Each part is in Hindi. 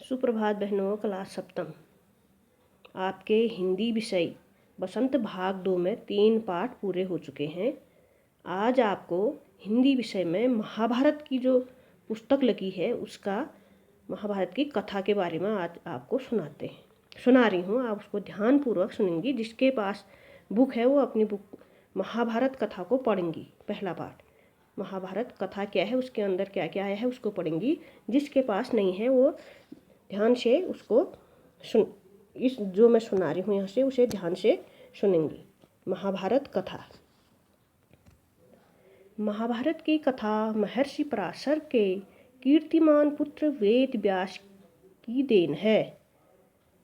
सुप्रभात बहनों। क्लास सप्तम आपके हिंदी विषय बसंत भाग 2 में 3 पाठ पूरे हो चुके हैं। आज आपको हिंदी विषय में महाभारत की जो पुस्तक लगी है उसका महाभारत की कथा के बारे में आज आपको सुना रही हूँ। आप उसको ध्यानपूर्वक सुनेंगी। जिसके पास बुक है वो अपनी बुक महाभारत कथा को पढ़ेंगी। पहला पाठ महाभारत कथा क्या है, उसके अंदर क्या क्या आया है उसको पढ़ेंगी। जिसके पास नहीं है वो ध्यान से उसको इस जो मैं सुना रही हूँ यहाँ से उसे ध्यान से सुनेंगी। महाभारत कथा। महाभारत की कथा महर्षि पराशर के कीर्तिमान पुत्र वेद व्यास की देन है।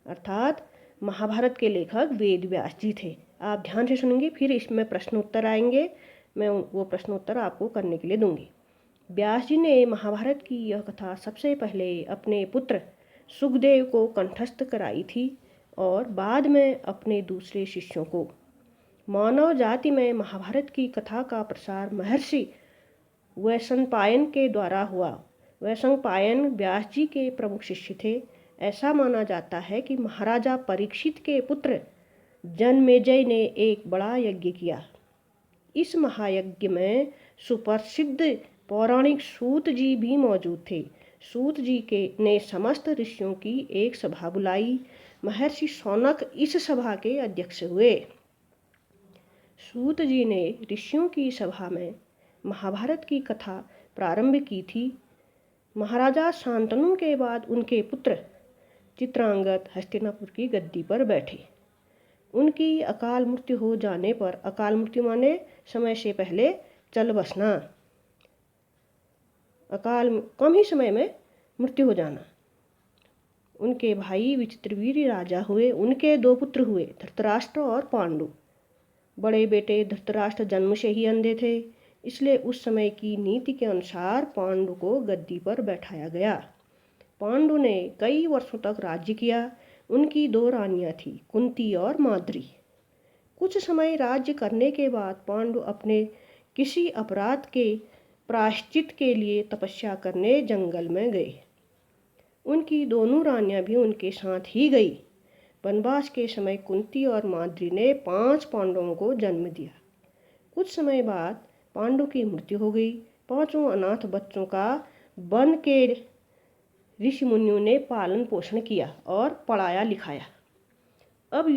अर्थात महाभारत के लेखक वेद व्यास जी थे। आप ध्यान से सुनेंगे, फिर इसमें प्रश्न उत्तर आएंगे। मैं वो प्रश्न उत्तर आपको करने के लिए दूंगी। व्यास जी ने महाभारत की यह कथा सबसे पहले अपने पुत्र सुखदेव को कंठस्थ कराई थी और बाद में अपने दूसरे शिष्यों को। मानव जाति में महाभारत की कथा का प्रसार महर्षि वैशंपायन के द्वारा हुआ। वैशंपायन व्यास जी के प्रमुख शिष्य थे। ऐसा माना जाता है कि महाराजा परीक्षित के पुत्र जन्मेजय ने एक बड़ा यज्ञ किया। इस महायज्ञ में सुप्रसिद्ध पौराणिक सूत जी भी मौजूद थे। सूत जी ने समस्त ऋषियों की एक सभा बुलाई। महर्षि शौनक इस सभा के अध्यक्ष हुए। सूत जी ने ऋषियों की सभा में महाभारत की कथा प्रारंभ की थी। महाराजा शांतनु के बाद उनके पुत्र चित्रांगद हस्तिनापुर की गद्दी पर बैठे। उनकी अकाल मृत्यु हो जाने पर, अकाल मृत्यु माने समय से पहले चल बसना, कम ही समय में मृत्यु हो जाना, उनके भाई विचित्रवीर्य राजा हुए। उनके 2 पुत्र हुए, धृतराष्ट्र और पांडु। बड़े बेटे धृतराष्ट्र जन्म से ही अंधे थे, इसलिए उस समय की नीति के अनुसार पांडु को गद्दी पर बैठाया गया। पांडु ने कई वर्षों तक राज्य किया। उनकी 2 रानियां थीं, कुंती और माद्री। कुछ समय राज्य करने के बाद पांडु अपने किसी अपराध के प्रायश्चित के लिए तपस्या करने जंगल में गए। उनकी दोनों रानियां भी उनके साथ ही गई। वनवास के समय कुंती और माद्री ने 5 पांडवों को जन्म दिया। कुछ समय बाद पांडु की मृत्यु हो गई। 5 अनाथ बच्चों का वन के ऋषि मुनियों ने पालन पोषण किया और पढ़ाया लिखाया। अब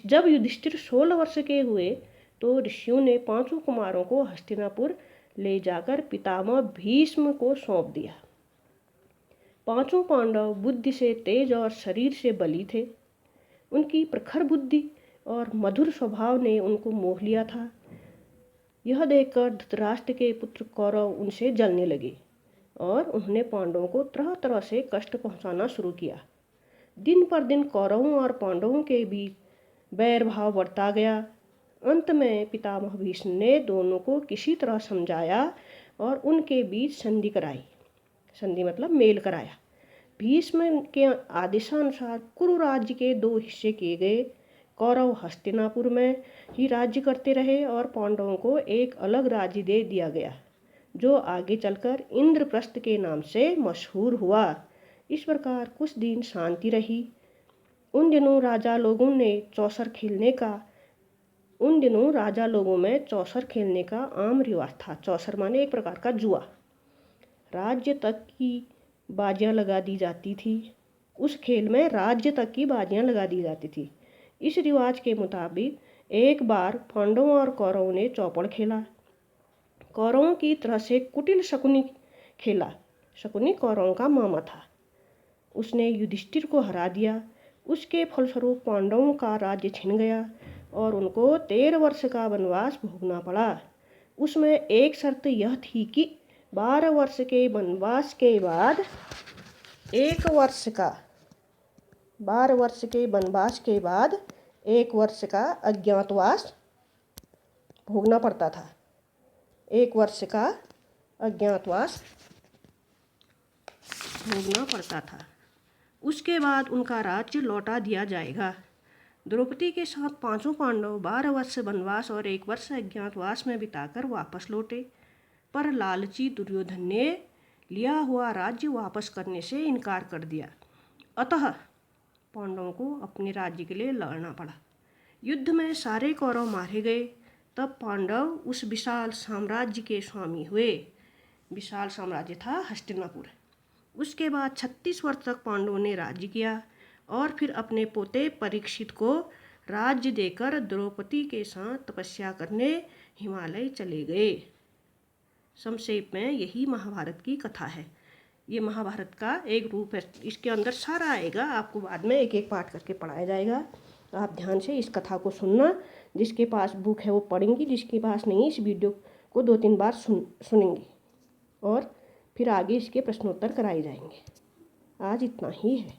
जब युधिष्ठिर 16 वर्ष के हुए तो ऋषियों ने 5 कुमारों को हस्तिनापुर ले जाकर पितामह भीष्म को सौंप दिया। 5 पांडव बुद्धि से तेज और शरीर से बली थे। उनकी प्रखर बुद्धि और मधुर स्वभाव ने उनको मोह लिया था। यह देखकर धृतराष्ट्र के पुत्र कौरव उनसे जलने लगे और उन्होंने पांडवों को तरह तरह से कष्ट पहुंचाना शुरू किया। दिन पर दिन कौरवों और पांडवों के बीच बैर भाव बढ़ता गया। अंत में पितामह भीष्म ने दोनों को किसी तरह समझाया और उनके बीच संधि कराई। संधि मतलब मेल कराया। भीष्म के आदेशानुसार कुरु राज्य के 2 हिस्से किए गए। कौरव हस्तिनापुर में ही राज्य करते रहे और पांडवों को एक अलग राज्य दे दिया गया जो आगे चलकर इंद्रप्रस्थ के नाम से मशहूर हुआ। इस प्रकार कुछ दिन शांति रही। उन दिनों राजा लोगों में चौसर खेलने का आम रिवाज था। चौसर माने एक प्रकार का जुआ। राज्य तक की बाजियां लगा दी जाती थी। उस खेल में राज्य तक की बाजियां लगा दी जाती थी। इस रिवाज के मुताबिक एक बार पांडवों और कौरवों ने चौपड़ खेला। कौरवों की तरह से कुटिल शकुनी खेला। शकुनी कौरवों का मामा था। उसने युधिष्ठिर को हरा दिया। उसके फलस्वरूप पांडवों का राज्य छिन गया और उनको 13 वर्ष का वनवास भोगना पड़ा। उसमें एक शर्त यह थी कि 12 वर्ष के वनवास के बाद 1 वर्ष का अज्ञातवास भोगना पड़ता था। 1 वर्ष का अज्ञातवास भोगना पड़ता था। उसके बाद उनका राज्य लौटा दिया जाएगा। द्रौपदी के साथ 5 पांडव 12 वर्ष वनवास और 1 वर्ष अज्ञातवास में बिताकर वापस लौटे, पर लालची दुर्योधन ने लिया हुआ राज्य वापस करने से इनकार कर दिया। अतः पांडवों को अपने राज्य के लिए लड़ना पड़ा। युद्ध में सारे कौरव मारे गए। तब पांडव उस विशाल साम्राज्य के स्वामी हुए। विशाल साम्राज्य था हस्तिनापुर। उसके बाद 36 वर्ष तक पांडवों ने राज्य किया और फिर अपने पोते परीक्षित को राज्य देकर द्रौपदी के साथ तपस्या करने हिमालय चले गए। संक्षेप में यही महाभारत की कथा है। ये महाभारत का एक रूप है। इसके अंदर सारा आएगा, आपको बाद में एक एक पाठ करके पढ़ाया जाएगा। आप ध्यान से इस कथा को सुनना। जिसके पास बुक है वो पढ़ेंगी, जिसके पास नहीं इस वीडियो को 2-3 बार सुनेंगी और फिर आगे इसके प्रश्नोत्तर कराए जाएंगे। आज इतना ही है।